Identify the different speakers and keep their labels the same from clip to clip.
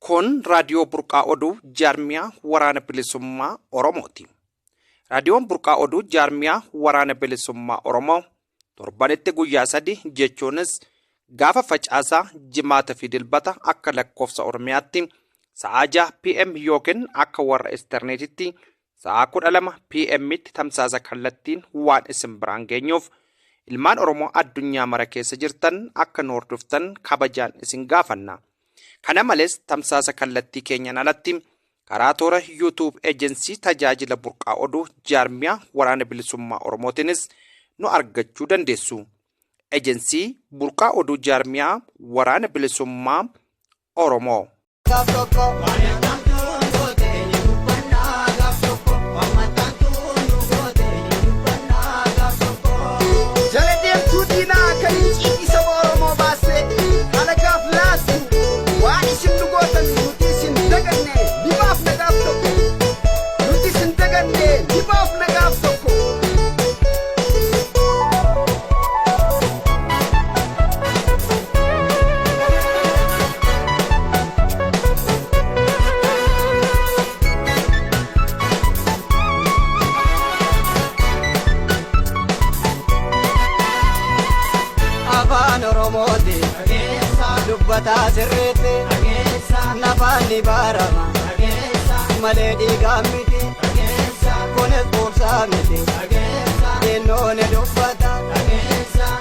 Speaker 1: Kun raadiyoo burqaa oduu jaarmiyaa waraana bilisummaa Oromooti. Raadiyoon burqaa oduu jaarmiyaa waraana bilisummaa Oromoo torbanitti guyyaa 3 jechuunis gaafa facaasaa jimaata fi dilbata akka lakkoofsa Oromiyaatti sa'a 6 PM yookiin akka warra Esterneetitti sa'a 12 PM tti tamsaasa kallattiin waan isin biraan geenyuuf ilmaan Oromoo addunyaa mara keessa jirtan akka nu hordoftan kabajaan isin gaafanna. Kana malees tamsaasa kallattii keenyan alatti karaa toora YouTube Agency tajaajila burqaa oduu jaarmiyaa waraana bilisummaa Oromootiinis nu argachuu dandeessu. Agency burqaa oduu jaarmiyaa waraana bilisummaa Oromoo. Dubbata sirreete nafani barama maledi gamiti kones bolsa miti enone dubbata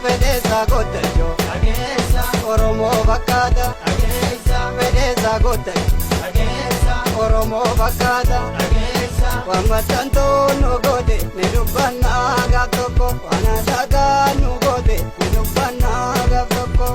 Speaker 1: fedesa gotajo Oromo bakada fedesa gotajo Oromo bakada wamatanto no gode ne dubbana gatoko wanadaga no gode ne dubbana gatoko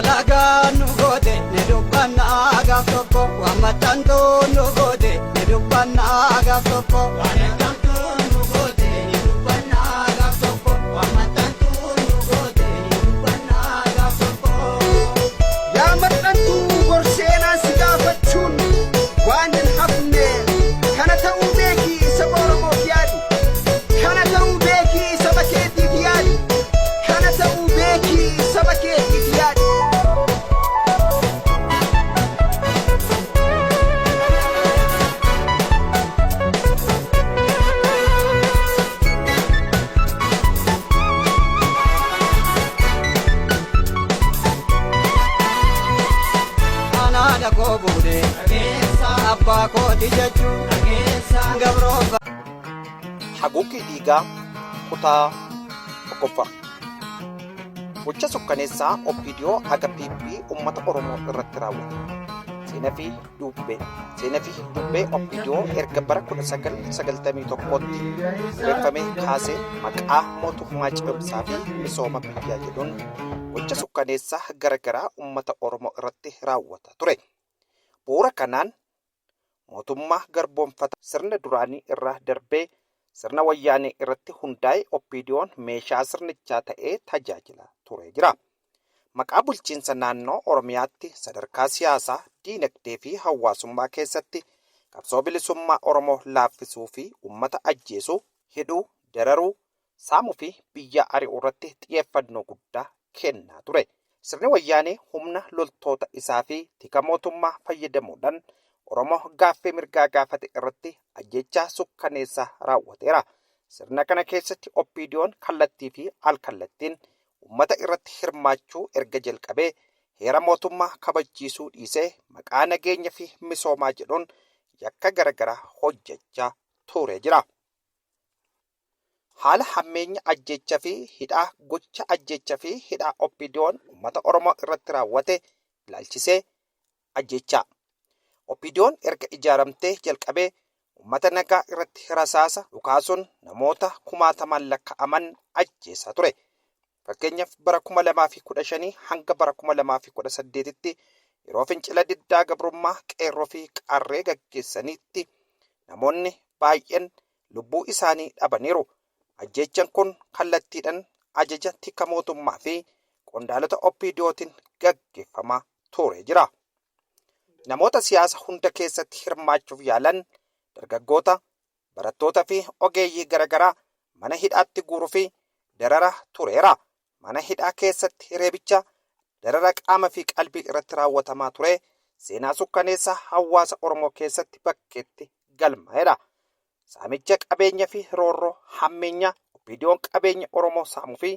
Speaker 1: Tanto no gode ne dubana aga soko tanto no gode ne dubana aga soko tanto no gode ne dubana aga soko ya matantu gorsena sigafachun wanin hafne kana ta'u beki saboro mo fiyadi kana ta'u beki sabaketi fiyadi kana ta'u beki sabaketi fiyadi Haguuggii dhiigaa kutaa tokkoffaa gocha sukkaneessaa Opiidiyoo haga PP uummata Oromoo irratti raawwate. Seenaa fi dubbee Opiidiyoo erga bara 1991tti hundeeffamee kaasee maqaa mootummaa cimsaa fi misooma biyyaa jedhuun gocha sukkaneessaa garagaraa uummata Oromoo irratti raawwata ture. Bu'uura kanaan mootummaa garboomfata sirna duraanii irraa darbee sirna wayyaanee irratti hundaa'e Opiidiyoon meeshaa sirnichaa ta'ee tajaajila ture jira. Maqaa bulchiinsa naannoo Oromiyaatti sadarkaa siyaasaa, diinagdee fi hawaasummaa keessatti qabsoo bilisummaa Oromoo laaffisuu fi uummata ajjeesuu, hidhuu, dararuu, saamuu fi biyya ari'uu irratti xiyyeeffannoo guddaa kennaa ture. Sirni wayyaanee humna loltoota isaa fi tika mootummaa fayyadamuudhaan Oromoo gaaffii mirgaa gaafate irratti ajjechaa sukkaneessaa raawwateera. Sirna kana keessatti Opiidiyoon kallattii fi al-kallattiin uummata irratti hirmaachuu erga jalqabee heera mootummaa kabachiisuu dhiisee maqaa nageenya fi misoomaa jedhuun yakka garagaraa hojjechaa ture jira. haala hammeenya ajjeechaa fi hidhaa gocha ajjeechaa fi hidhaa OPDO'n uummata Oromoo irratti raawwate ilaalchisee ajjeechaa. OPDO'n erga ijaaramtee jalqabee uummata nagaa irratti rasaasa dhukaasuun namoota kumaatamaan lakkaa'aman ajjeessaa ture. Fakkeenyaaf bara 2015 hanga bara 2018tti yeroo fincila diddaa gabrummaa qeerroo fi qarree gaggeessanitti namoonni baay'een lubbuu isaanii dhabaniiru. Ajjeechaan kun kallattiidhaan ajaja tika mootummaa fi qondaalota OPDO'tiin gaggeeffamaa ture jira. Namoota siyaasa hunda keessatti hirmaachuuf yaalan dargaggoota, barattoota fi ogeeyyii garaagaraa mana hidhaatti guuruu fi darara tureera. Mana hidhaa keessatti reebicha, darara qaama fi qalbii irratti raawwatamaa ture seenaa sukkaneessaa hawaasa Oromoo keessatti bakkeetti galmaa'eera. Saamicha qabeenya fi roorroo hammeenya OPDO'n qabeenya Oromoo saamuu fi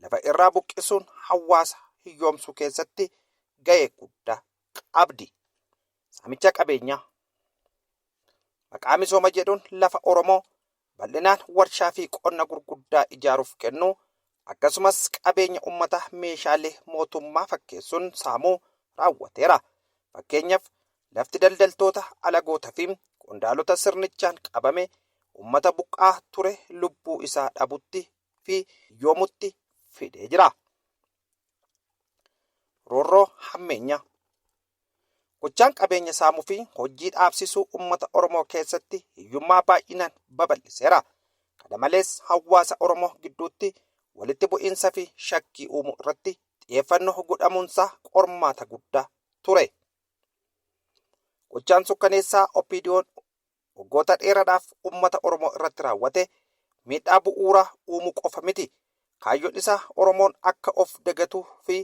Speaker 1: lafa irraa buqqisuun hawaasa hiyyoomsuu keessatti ga'ee guddaa qabdi. Saamicha qabeenyaa maqaa misooma jedhuun lafa Oromoo bal'inaan warshaa fi qonna gurguddaa ijaaruuf kennu akkasumas qabeenya uummataa meeshaalee mootummaa fakkeessuun saamuu raawwateera. Fakkeenyaaf lafti daldaltoota alagoota fi qondaalota sirnichaan qabame uummata buqqaa ture lubbuu isaa dhabutti fi hiyyoomutti fidee jira. Roorroo hammeenya gochaan qabeenya saamuu fi hojii dhaabsisuu uummata Oromoo keessatti hiyyummaa baay'inaan babal'iseera. Kana malees hawaasa Oromoo gidduutti walitti bu'iinsa fi shakkii uumuu irratti xiyyeeffannoo godhamuunsaa qormaata guddaa ture. Gochaan sukkaneessaa OPDO'n waggoota dheeraadhaaf uummata Oromoo irratti raawwate miidhaa bu'uuraa uumuu qofa miti. Kaayyoon isaa Oromoon akka of dagatuu fi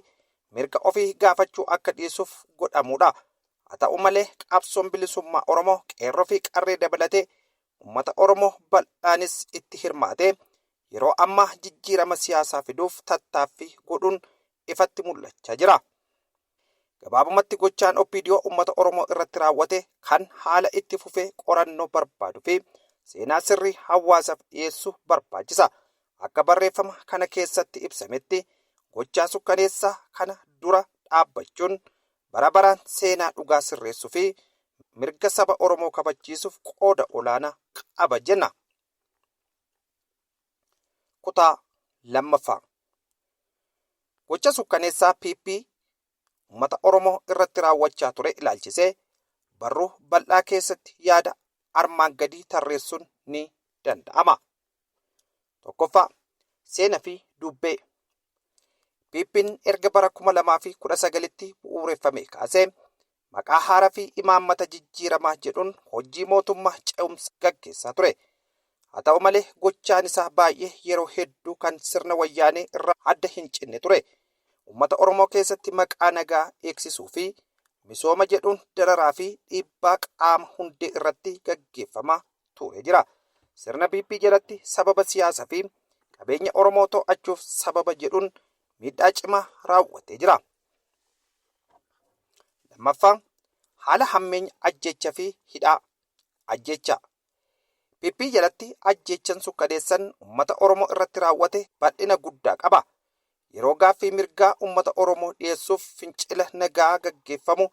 Speaker 1: mirga ofii gaafachuu akka dhiisuuf godhamudha. Haa ta'u malee qabsoon bilisummaa Oromoo qeerroo fi qarree dabalatee uummata Oromoo bal'aanis itti hirmaatee yeroo ammaa jijjiirama siyaasaa fiduuf tattaaffii godhuun ifatti mul'achaa jira. Gabaabumatti gochaan OPDO uummata Oromoo irratti raawwate kan haala itti fufee qorannoo barbaaduu fi seenaa sirrii hawaasaaf dhiyeessuu barbaachisa. Akka barreeffama kana keessatti ibsametti gochaa sukkaneessaa kana dura dhaabbachuun bara baraan seenaa dhugaa sirreessuu fi mirga saba Oromoo kabachiisuuf qooda olaanaa qaba jenna. Kutaa lammaffaa gocha sukkaneessaa PP uummata Oromoo irratti raawwachaa ture ilaalchisee barruu bal'aa keessatti yaada armaan gadii tarreessuun ni danda'ama. Tokkoffaa seenaa fi dubbee. PP'n erga bara 2019tti bu'uureffame kaasee maqaa haaraa fi imaammata jijjiiramaa jedhuun hojii mootummaa ce'umsa gaggeessaa ture. Haa ta'u malee gochaan isaa baay'ee yeroo hedduu kan sirna wayyaanee irraa adda hin cinne ture. Uummata Oromoo keessatti maqaa nagaa eegsisuu fi misooma jedhuun dararaa fi dhiibbaa qaama hundee irratti gaggeeffamaa ture jira. Sirna PP jalatti sababa siyaasaa fi qabeenya Oromoo to'achuuf sababa jedhuun miidhaa cimaa raawwatee jira. Lammaffaan haala hammeenya ajjeechaa fi hidhaa ajjeechaa. PP jalatti ajjeechaan sukkaneessan uummata Oromoo irratti raawwate bal'ina guddaa qaba. Yeroo gaaffii mirgaa uummata Oromoo dhiyeessuuf fincila nagaa gaggeeffamu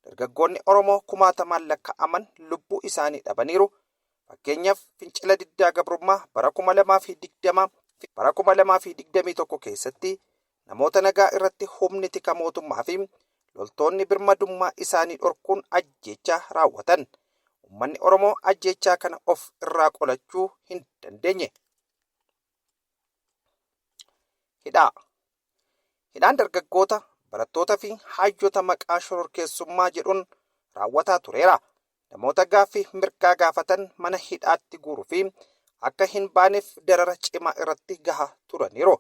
Speaker 1: dargaggoonni Oromoo kumaatamaan lakkaa'aman lubbuu isaanii dhabaniiru. Fakkeenyaaf fincila diddaa gabrummaa bara 2020 fi bara 2021 keessatti namoota nagaa irratti humni tika mootummaa fi loltoonni birmadummaa isaanii dhorkuun ajjeechaa raawwatan. Uummanni Oromoo ajjeechaa kana of irraa qolachuu hin dandeenye. Hidhaan dargaggoota, barattoota fi hayyoota maqaa shororkeessummaa jedhuun raawwataa tureera. Namoota gaaffii mirgaa gaafatan mana hidhaatti guuruu fi akka hin baaneef darara cimaa irratti gahaa turaniiru.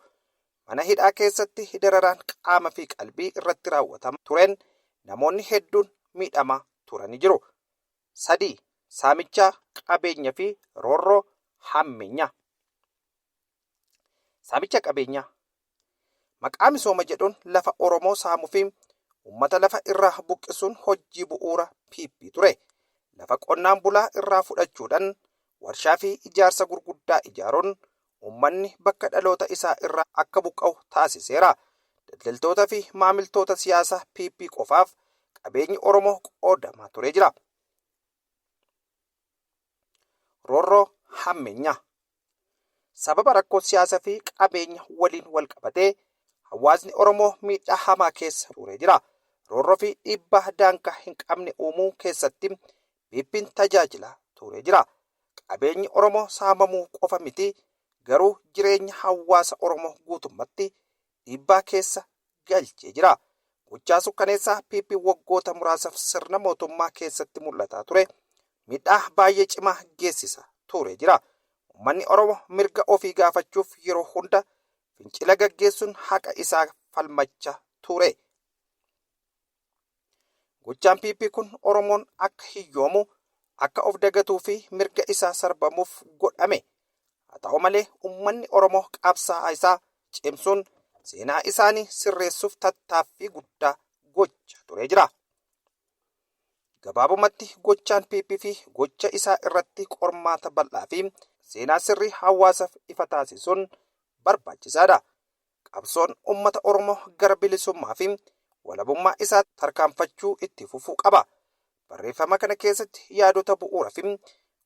Speaker 1: Mana hidhaa keessatti dararaan qaama fi qalbii irratti raawwatamaa tureen namoonni hedduun miidhamaa turanii jiru. 3. Saamichaa qabeenya fi roorroo hammeenyaa. Saamicha qabeenyaa. Maqaa misooma jedhuun lafa Oromoo saamuu fi uummata lafa irraa buqqisuun hojii bu'uura PP ture. Lafa qonnaan bulaa irraa fudhachuudhaan warshaa fi ijaarsa gurguddaa ijaaruun uummanni bakka dhaloota isaa irraa akka buqqa'u taasiseera. Daldaltootaa fi maamiltoota siyaasaa PP qofaaf qabeenyi Oromoo qoodamaa turee jira. Roorroo hammeenyaa. Sababa rakkoo siyaasaa fi qabeenya waliin wal qabatee hawaasni Oromoo miidhaa hamaa keessa turee jira. Roorroo fi dhiibbaa daangaa hin qabne uumuu keessatti PP'n tajaajila turee jira. Qabeenyi Oromoo saamamuu qofa miti, garuu jireenya hawaasa Oromoo guutummaatti dhiibbaa keessa galchee jira. Gochaa sukkaneessaa PP waggoota muraasaaf sirna mootummaa keessatti mul'ataa ture miidhaa baay'ee cimaa geessisa turee jira. Uummanni Oromoo mirga ofii gaafachuuf yeroo hunda fincila gaggeessuun haqa isaa falmachaa ture. Gochaan PP kun Oromoon akka hiyyoomu, akka of dagatuu fi mirga isaa sarbamuuf godhame. Haa ta'u malee uummanni Oromoo qabsaa'aa isaa cimsuun seenaa isaanii sirreessuuf tattaaffii guddaa gochaa turee jira. Gabaabumatti gochaan PP fi gocha isaa irratti qormaata bal'aa fi seenaa sirrii hawaasaaf ifa taasisuun barbaachisaadha. Qabsoon uummata Oromoo gara bilisummaa fi walabummaa isaa tarkaanfachuu itti fufuu qaba. Barreeffama kana keessatti yaadota bu'uuraa fi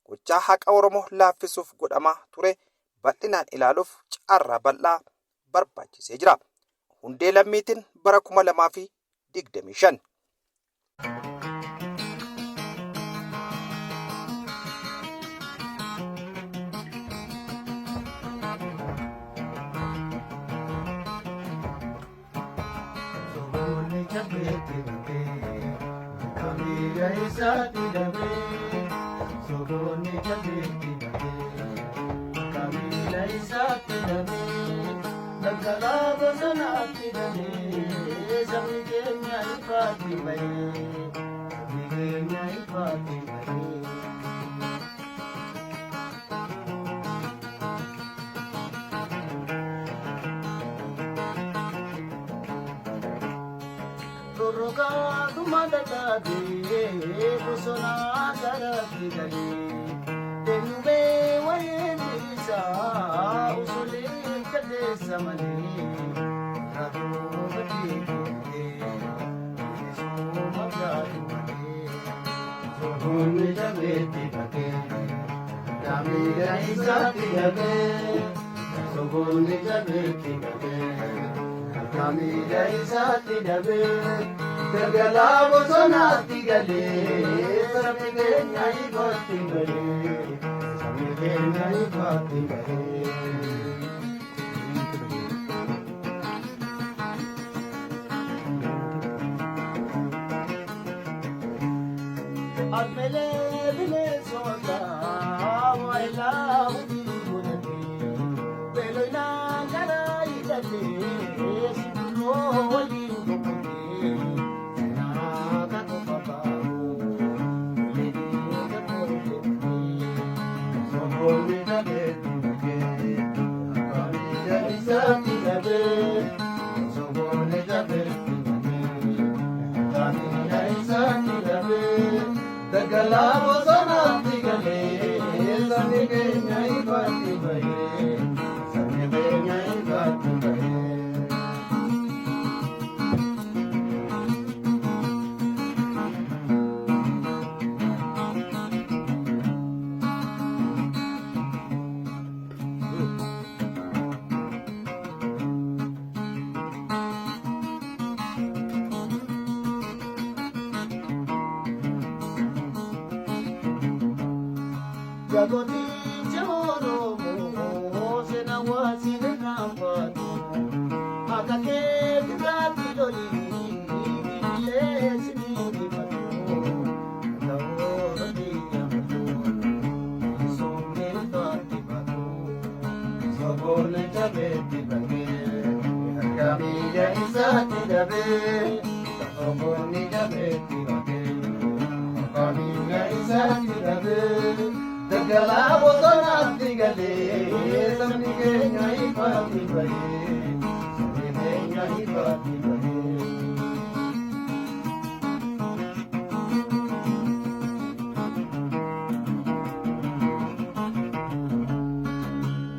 Speaker 1: gochaa haqa Oromoo laaffisuuf godhamaa ture bal'inaan ilaaluuf carraa bal'aa barbaachisee jira. Hundee lammiitiin bara 2025.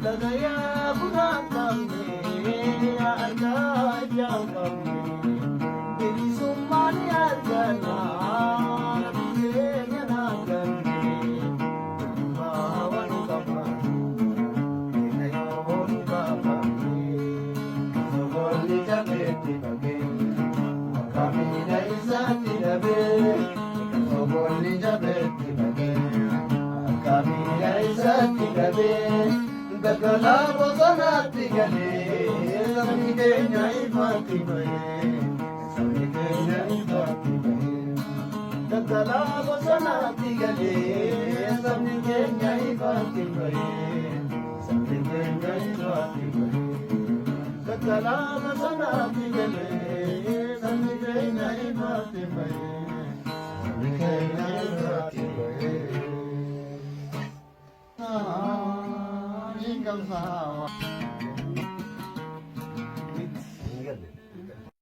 Speaker 2: Dagaya Gagala bosonatti galee sabni keenya ifatti bahee sabni keenya ifatti bahee gagala bosonatti galee sabni keenya ifatti bahee sabni keenya ifatti bahee gagala bosonatti galee sabni keenya ifatti bahee sabni keenya ifatti bahee. Come on.